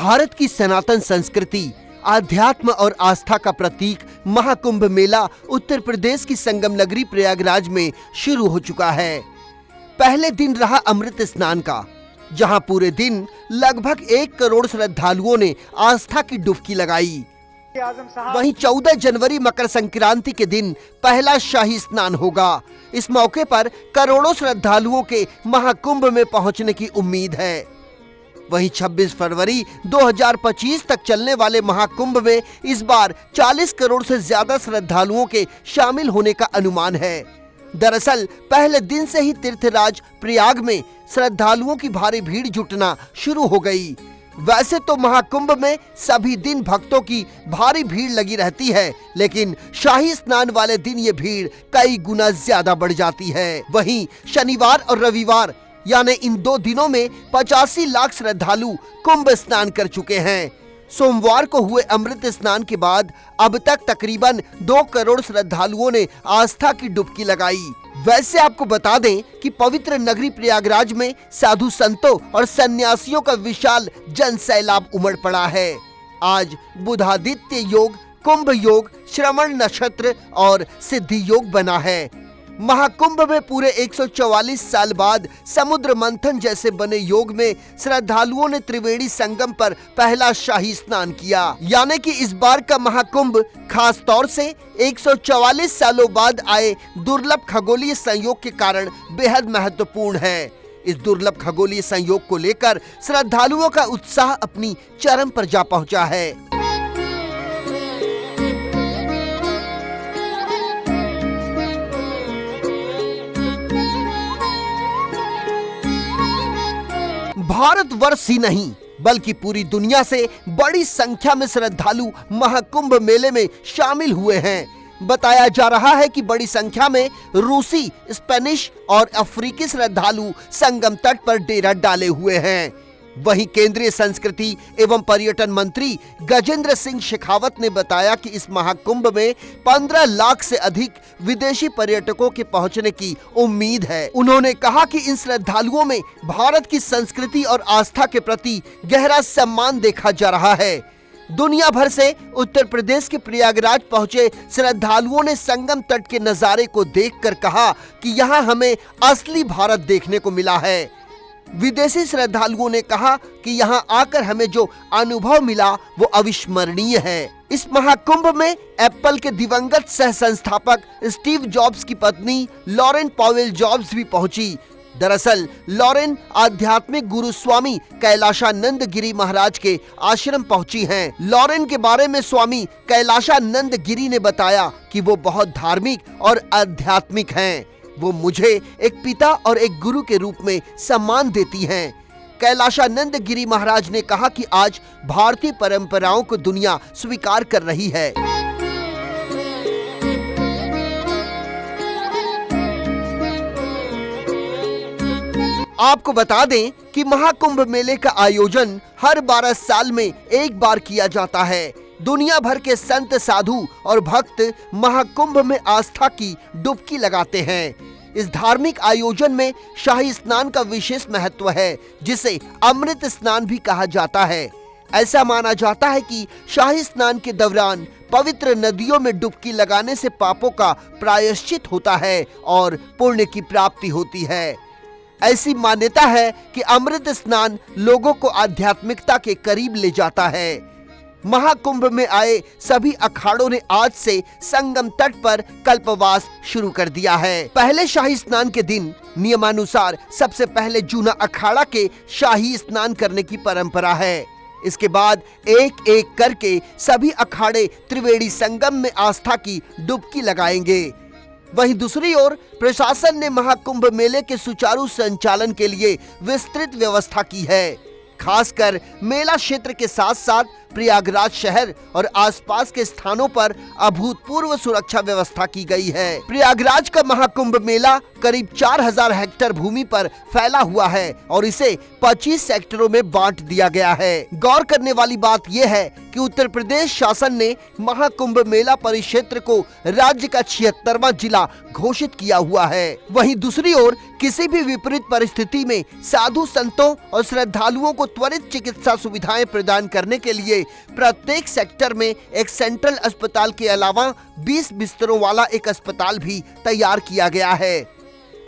भारत की सनातन संस्कृति, आध्यात्म और आस्था का प्रतीक महाकुंभ मेला उत्तर प्रदेश की संगम नगरी प्रयागराज में शुरू हो चुका है। पहले दिन रहा अमृत स्नान का, जहां पूरे दिन लगभग 1 करोड़ श्रद्धालुओं ने आस्था की डुबकी लगाई। वहीं 14 जनवरी मकर संक्रांति के दिन पहला शाही स्नान होगा। इस मौके पर करोड़ों श्रद्धालुओं के महाकुंभ में पहुंचने की उम्मीद है। वहीं 26 फरवरी 2025 तक चलने वाले महाकुंभ में इस बार 40 करोड़ से ज्यादा श्रद्धालुओं के शामिल होने का अनुमान है। दरअसल पहले दिन से ही तीर्थराज प्रयाग में श्रद्धालुओं की भारी भीड़ जुटना शुरू हो गई। वैसे तो महाकुंभ में सभी दिन भक्तों की भारी भीड़ लगी रहती है, लेकिन शाही स्नान वाले दिन ये भीड़ कई गुना ज्यादा बढ़ जाती है। वहीं शनिवार और रविवार यानी इन 2 दिनों में 85 लाख श्रद्धालु कुंभ स्नान कर चुके हैं। सोमवार को हुए अमृत स्नान के बाद अब तक तकरीबन 2 करोड़ श्रद्धालुओं ने आस्था की डुबकी लगाई। वैसे आपको बता दें कि पवित्र नगरी प्रयागराज में साधु संतों और सन्यासियों का विशाल जन सैलाब उमड़ पड़ा है। आज बुधादित्य योग, कुंभ योग, श्रवण नक्षत्र और सिद्धि योग बना है। महाकुंभ में पूरे 144 साल बाद समुद्र मंथन जैसे बने योग में श्रद्धालुओं ने त्रिवेणी संगम पर पहला शाही स्नान किया। यानी कि इस बार का महाकुंभ खास तौर से 144 सालों बाद आए दुर्लभ खगोलीय संयोग के कारण बेहद महत्वपूर्ण है। इस दुर्लभ खगोलीय संयोग को लेकर श्रद्धालुओं का उत्साह अपनी चरम पर जा पहुंचा है। भारतवर्ष ही नहीं बल्कि पूरी दुनिया से बड़ी संख्या में श्रद्धालु महाकुंभ मेले में शामिल हुए हैं। बताया जा रहा है कि बड़ी संख्या में रूसी, स्पेनिश और अफ्रीकी श्रद्धालु संगम तट पर डेरा डाले हुए हैं। वहीं केंद्रीय संस्कृति एवं पर्यटन मंत्री गजेंद्र सिंह शेखावत ने बताया कि इस महाकुंभ में 15 लाख से अधिक विदेशी पर्यटकों के पहुंचने की उम्मीद है। उन्होंने कहा कि इन श्रद्धालुओं में भारत की संस्कृति और आस्था के प्रति गहरा सम्मान देखा जा रहा है। दुनिया भर से उत्तर प्रदेश के प्रयागराज पहुंचे श्रद्धालुओं ने संगम तट के नजारे को देखकर कहा कि यहाँ हमें असली भारत देखने को मिला है। विदेशी श्रद्धालुओं ने कहा कि यहाँ आकर हमें जो अनुभव मिला वो अविस्मरणीय है। इस महाकुंभ में एप्पल के दिवंगत सह संस्थापक स्टीव जॉब्स की पत्नी लॉरेन पॉवेल जॉब्स भी पहुंची। दरअसल लॉरेन आध्यात्मिक गुरु स्वामी कैलाशानंद गिरी महाराज के आश्रम पहुंची हैं। लॉरेन के बारे में स्वामी कैलाशानंद गिरी ने बताया कि वो बहुत धार्मिक और आध्यात्मिक हैं। वो मुझे एक पिता और एक गुरु के रूप में सम्मान देती हैं। कैलाशानंद गिरी महाराज ने कहा कि आज भारतीय परंपराओं को दुनिया स्वीकार कर रही है। आपको बता दें कि महाकुंभ मेले का आयोजन हर 12 साल में एक बार किया जाता है। दुनिया भर के संत, साधु और भक्त महाकुंभ में आस्था की डुबकी लगाते हैं। इस धार्मिक आयोजन में शाही स्नान का विशेष महत्व है, जिसे अमृत स्नान भी कहा जाता है। ऐसा माना जाता है कि शाही स्नान के दौरान पवित्र नदियों में डुबकी लगाने से पापों का प्रायश्चित होता है और पुण्य की प्राप्ति होती है। ऐसी मान्यता है कि अमृत स्नान लोगों को आध्यात्मिकता के करीब ले जाता है। महाकुंभ में आए सभी अखाड़ों ने आज से संगम तट पर कल्पवास शुरू कर दिया है। पहले शाही स्नान के दिन नियमानुसार सबसे पहले जूना अखाड़ा के शाही स्नान करने की परंपरा है। इसके बाद एक एक करके सभी अखाड़े त्रिवेणी संगम में आस्था की डुबकी लगाएंगे। वहीं दूसरी ओर प्रशासन ने महाकुंभ मेले के सुचारू संचालन के लिए विस्तृत व्यवस्था की है। खासकर मेला क्षेत्र के साथ साथ प्रयागराज शहर और आसपास के स्थानों पर अभूतपूर्व सुरक्षा व्यवस्था की गई है। प्रयागराज का महाकुंभ मेला करीब 4000 हेक्टेयर भूमि पर फैला हुआ है और इसे 25 सेक्टरों में बांट दिया गया है। गौर करने वाली बात यह है कि उत्तर प्रदेश शासन ने महाकुंभ मेला परिक्षेत्र को राज्य का 76वां जिला घोषित किया हुआ है। वहीं दूसरी ओर किसी भी विपरीत परिस्थिति में साधु संतों और श्रद्धालुओं को त्वरित चिकित्सा सुविधाएं प्रदान करने के लिए प्रत्येक सेक्टर में एक सेंट्रल अस्पताल के अलावा 20 बिस्तरों वाला एक अस्पताल भी तैयार किया गया है।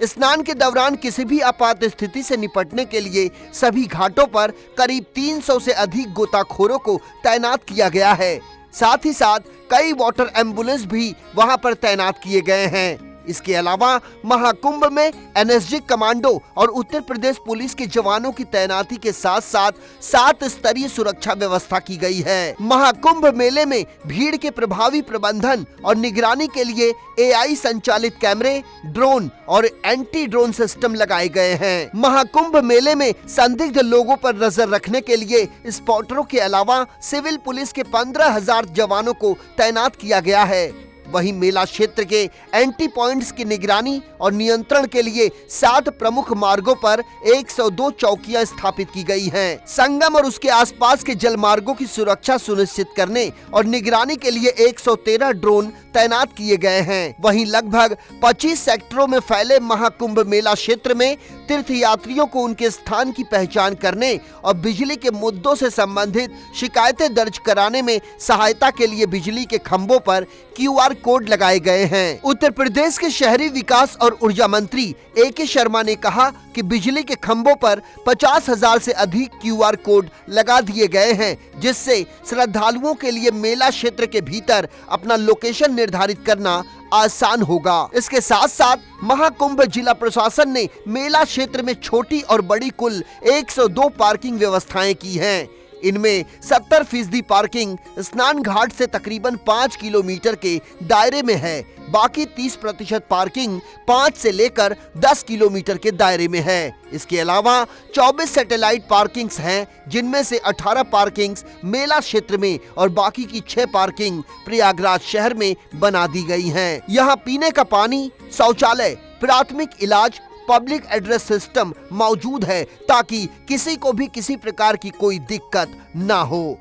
स्नान के दौरान किसी भी आपात स्थिति से निपटने के लिए सभी घाटों पर करीब 300 से अधिक गोताखोरों को तैनात किया गया है। साथ ही साथ कई वाटर एम्बुलेंस भी वहां पर तैनात किए गए हैं। इसके अलावा महाकुंभ में एनएसजी कमांडो और उत्तर प्रदेश पुलिस के जवानों की तैनाती के साथ साथ 7 स्तरीय सुरक्षा व्यवस्था की गई है। महाकुंभ मेले में भीड़ के प्रभावी प्रबंधन और निगरानी के लिए एआई संचालित कैमरे, ड्रोन और एंटी ड्रोन सिस्टम लगाए गए हैं। महाकुंभ मेले में संदिग्ध लोगों पर नजर रखने के लिए स्पॉटरों के अलावा सिविल पुलिस के 15,000 जवानों को तैनात किया गया है। वहीं मेला क्षेत्र के एंटी पॉइंट्स की निगरानी और नियंत्रण के लिए 7 प्रमुख मार्गों पर 102 चौकियां स्थापित की गई हैं। संगम और उसके आसपास के जल मार्गों की सुरक्षा सुनिश्चित करने और निगरानी के लिए 113 ड्रोन तैनात किए गए हैं। वहीं लगभग 25 सेक्टरों में फैले महाकुंभ मेला क्षेत्र में तीर्थ यात्रियों को उनके स्थान की पहचान करने और बिजली के मुद्दों से संबंधित शिकायतें दर्ज कराने में सहायता के लिए बिजली के खंभों पर QR कोड लगाए गए हैं। उत्तर प्रदेश के शहरी विकास और ऊर्जा मंत्री AK शर्मा ने कहा कि बिजली के खंभों पर 50,000 से अधिक QR कोड लगा दिए गए हैं, जिससे श्रद्धालुओं के लिए मेला क्षेत्र के भीतर अपना लोकेशन निर्धारित करना आसान होगा। इसके साथ साथ महाकुंभ जिला प्रशासन ने मेला क्षेत्र में छोटी और बड़ी कुल 102 पार्किंग व्यवस्थाएं की हैं। इनमें 70% पार्किंग स्नान घाट से तकरीबन 5 किलोमीटर के दायरे में है। बाकी 30% पार्किंग 5 से लेकर 10 किलोमीटर के दायरे में है। इसके अलावा 24 सैटेलाइट पार्किंग्स हैं, जिनमें से 18 पार्किंग्स मेला क्षेत्र में और बाकी की 6 पार्किंग प्रयागराज शहर में बना दी गई हैं। यहाँ पीने का पानी, शौचालय, प्राथमिक इलाज, पब्लिक एड्रेस सिस्टम मौजूद है ताकि किसी को भी किसी प्रकार की कोई दिक्कत ना हो।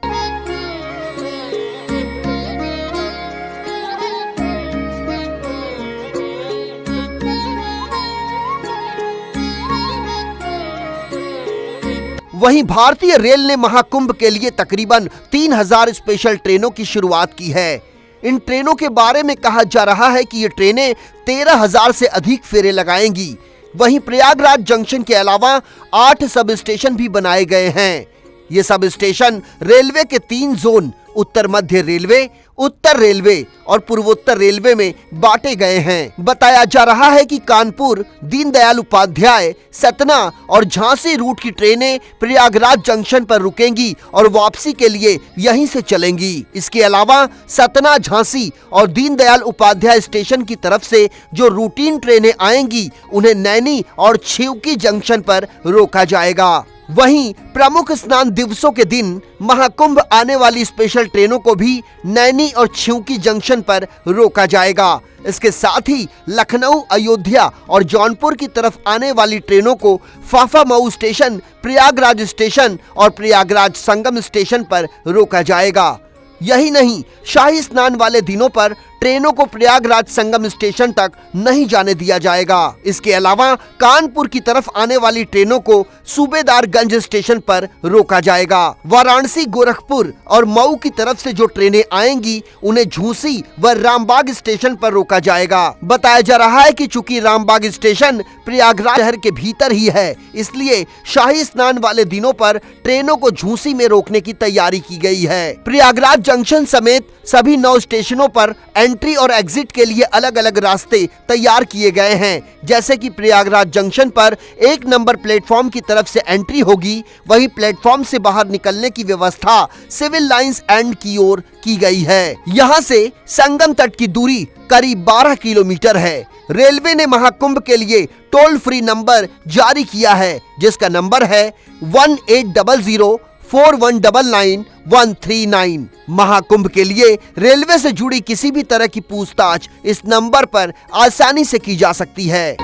वहीं भारतीय रेल ने महाकुंभ के लिए तकरीबन 3000 स्पेशल ट्रेनों की शुरुआत की है। इन ट्रेनों के बारे में कहा जा रहा है कि ये ट्रेनें 13,000 से अधिक फेरे लगाएंगी। वहीं प्रयागराज जंक्शन के अलावा 8 सब स्टेशन भी बनाए गए हैं। ये सब स्टेशन रेलवे के 3 जोन उत्तर मध्य रेलवे, उत्तर रेलवे और पूर्वोत्तर रेलवे में बांटे गए हैं। बताया जा रहा है कि कानपुर, दीनदयाल उपाध्याय, सतना और झांसी रूट की ट्रेनें प्रयागराज जंक्शन पर रुकेंगी और वापसी के लिए यहीं से चलेंगी। इसके अलावा सतना, झांसी और दीनदयाल उपाध्याय स्टेशन की तरफ से जो रूटीन ट्रेनें आएंगी उन्हें नैनी और छिवकी जंक्शन पर रोका जाएगा। वहीं प्रमुख स्नान दिवसों के दिन महाकुंभ आने वाली स्पेशल ट्रेनों को भी नैनी और छिवकी जंक्शन पर रोका जाएगा। इसके साथ ही लखनऊ, अयोध्या और जौनपुर की तरफ आने वाली ट्रेनों को फाफा मऊ स्टेशन, प्रयागराज स्टेशन और प्रयागराज संगम स्टेशन पर रोका जाएगा। यही नहीं, शाही स्नान वाले दिनों पर ट्रेनों को प्रयागराज संगम स्टेशन तक नहीं जाने दिया जाएगा। इसके अलावा कानपुर की तरफ आने वाली ट्रेनों को सूबेदारगंज स्टेशन पर रोका जाएगा। वाराणसी, गोरखपुर और मऊ की तरफ से जो ट्रेनें आएंगी उन्हें झूसी व रामबाग स्टेशन पर रोका जाएगा। बताया जा रहा है कि चूंकि रामबाग स्टेशन प्रयागराज शहर के भीतर ही है, इसलिए शाही स्नान वाले दिनों पर ट्रेनों को झूसी में रोकने की तैयारी की गई है। प्रयागराज जंक्शन समेत सभी 9 स्टेशनों पर एंट्री और एग्जिट के लिए अलग अलग रास्ते तैयार किए गए हैं। जैसे कि प्रयागराज जंक्शन पर 1 नंबर प्लेटफॉर्म की तरफ से एंट्री होगी, वहीं प्लेटफॉर्म से बाहर निकलने की व्यवस्था सिविल लाइंस एंड की ओर की गई है। यहाँ से संगम तट की दूरी करीब 12 किलोमीटर है। रेलवे ने महाकुंभ के लिए टोल फ्री नंबर जारी किया है, जिसका नंबर है 1800 4199-139। महाकुंभ के लिए रेलवे से जुड़ी किसी भी तरह की पूछताछ इस नंबर पर आसानी से की जा सकती है।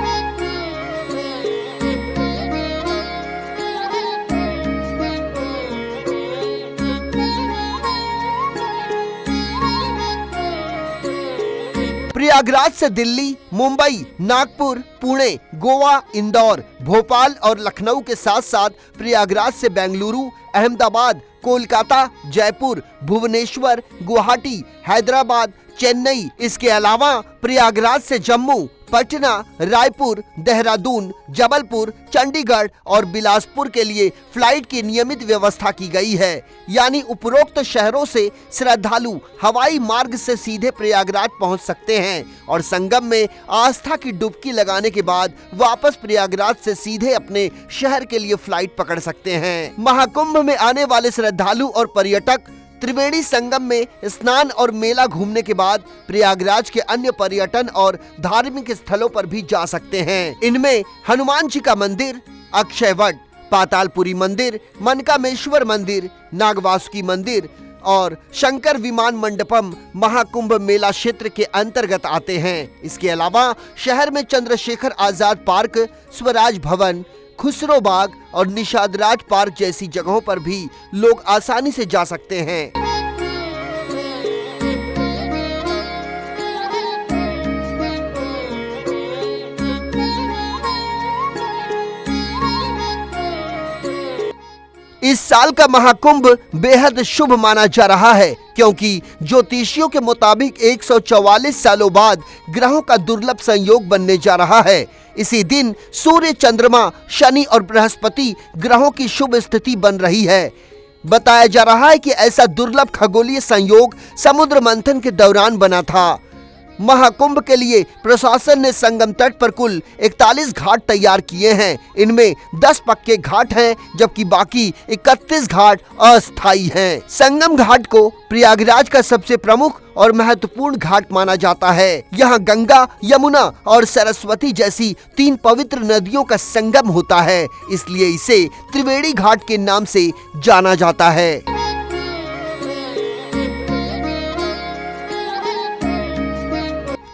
प्रयागराज से दिल्ली, मुंबई, नागपुर, पुणे, गोवा, इंदौर, भोपाल और लखनऊ के साथ साथ प्रयागराज से बेंगलुरु, अहमदाबाद, कोलकाता, जयपुर, भुवनेश्वर, गुवाहाटी, हैदराबाद, चेन्नई, इसके अलावा प्रयागराज से जम्मू, पटना, रायपुर, देहरादून, जबलपुर, चंडीगढ़ और बिलासपुर के लिए फ्लाइट की नियमित व्यवस्था की गई है। यानी उपरोक्त शहरों से श्रद्धालु हवाई मार्ग से सीधे प्रयागराज पहुंच सकते हैं और संगम में आस्था की डुबकी लगाने के बाद वापस प्रयागराज से सीधे अपने शहर के लिए फ्लाइट पकड़ सकते हैं। महाकुंभ में आने वाले श्रद्धालु और पर्यटक त्रिवेणी संगम में स्नान और मेला घूमने के बाद प्रयागराज के अन्य पर्यटन और धार्मिक स्थलों पर भी जा सकते हैं। इनमें हनुमान जी का मंदिर, अक्षय वट, पातालपुरी मंदिर, मनकामेश्वर मंदिर, नागवासुकी मंदिर और शंकर विमान मंडपम महाकुंभ मेला क्षेत्र के अंतर्गत आते हैं। इसके अलावा शहर में चंद्रशेखर आजाद पार्क, स्वराज भवन, खुसरो बाग और निषाद राज पार्क जैसी जगहों पर भी लोग आसानी से जा सकते हैं। इस साल का महाकुंभ बेहद शुभ माना जा रहा है क्योंकि ज्योतिषियों के मुताबिक 144 सालों बाद ग्रहों का दुर्लभ संयोग बनने जा रहा है। इसी दिन सूर्य, चंद्रमा, शनि और बृहस्पति ग्रहों की शुभ स्थिति बन रही है। बताया जा रहा है कि ऐसा दुर्लभ खगोलीय संयोग समुद्र मंथन के दौरान बना था। महाकुंभ के लिए प्रशासन ने संगम तट पर कुल 41 घाट तैयार किए हैं। इनमें 10 पक्के घाट हैं जबकि बाकी 31 घाट अस्थायी हैं। संगम घाट को प्रयागराज का सबसे प्रमुख और महत्वपूर्ण घाट माना जाता है। यहाँ गंगा, यमुना और सरस्वती जैसी 3 पवित्र नदियों का संगम होता है, इसलिए इसे त्रिवेणी घाट के नाम से जाना जाता है।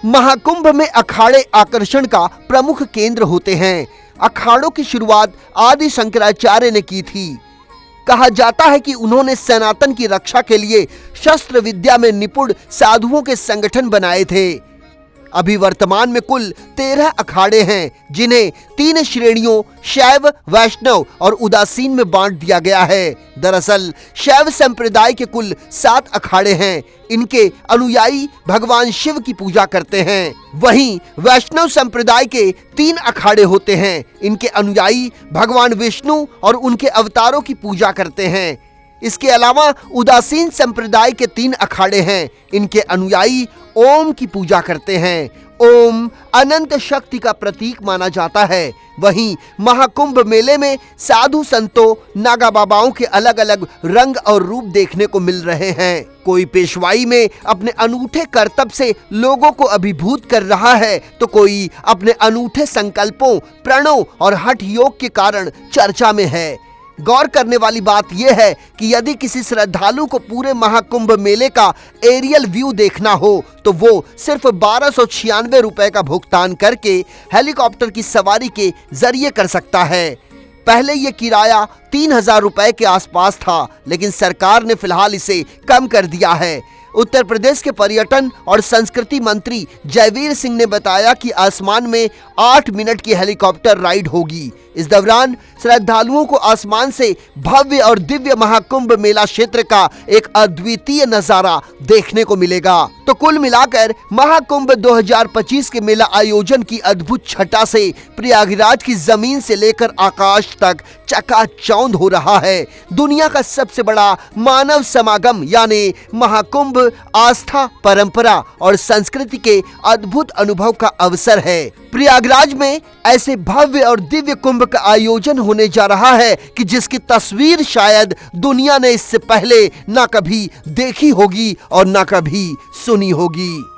महाकुंभ में अखाड़े आकर्षण का प्रमुख केंद्र होते हैं। अखाड़ों की शुरुआत आदि शंकराचार्य ने की थी। कहा जाता है कि उन्होंने सनातन की रक्षा के लिए शस्त्र विद्या में निपुण साधुओं के संगठन बनाए थे। अभी वर्तमान में कुल 13 अखाड़े हैं जिन्हें 3 श्रेणियों शैव, वैष्णव और उदासीन में बांट दिया गया है। दरअसल शैव संप्रदाय के कुल 7 अखाड़े हैं। इनके अनुयायी भगवान शिव की पूजा करते हैं। वहीं वैष्णव संप्रदाय के 3 अखाड़े होते हैं। इनके अनुयायी भगवान विष्णु और उनके अवतारों की पूजा करते हैं। इसके अलावा उदासीन संप्रदाय के 3 अखाड़े हैं। इनके अनुयायी ओम की पूजा करते हैं। ओम अनंत शक्ति का प्रतीक माना जाता है। वहीं महाकुंभ मेले में साधु संतों, नागा बाबाओं के अलग अलग रंग और रूप देखने को मिल रहे हैं। कोई पेशवाई में अपने अनूठे करतब से लोगों को अभिभूत कर रहा है तो कोई अपने अनूठे संकल्पों, प्रणों और हठ योग के कारण चर्चा में है। गौर करने वाली बात यह है कि यदि किसी श्रद्धालु को पूरे महाकुंभ मेले का एरियल व्यू देखना हो तो वो सिर्फ 1296 रुपए का भुगतान करके हेलीकॉप्टर की सवारी के जरिए कर सकता है। पहले ये किराया 3000 रुपए के आसपास था, लेकिन सरकार ने फिलहाल इसे कम कर दिया है। उत्तर प्रदेश के पर्यटन और संस्कृति मंत्री जयवीर सिंह ने बताया कि आसमान में 8 मिनट की हेलीकॉप्टर राइड होगी। इस दौरान श्रद्धालुओं को आसमान से भव्य और दिव्य महाकुंभ मेला क्षेत्र का एक अद्वितीय नजारा देखने को मिलेगा। तो कुल मिलाकर महाकुंभ 2025 के मेला आयोजन की अद्भुत छटा से प्रयागराज की जमीन से लेकर आकाश तक चकाचौंध हो रहा है। दुनिया का सबसे बड़ा मानव समागम यानी महाकुंभ आस्था, परंपरा और संस्कृति के अद्भुत अनुभव का अवसर है। प्रयागराज में ऐसे भव्य और दिव्य कुंभ का आयोजन होने जा रहा है कि जिसकी तस्वीर शायद दुनिया ने इससे पहले ना कभी देखी होगी और ना कभी सुनी होगी।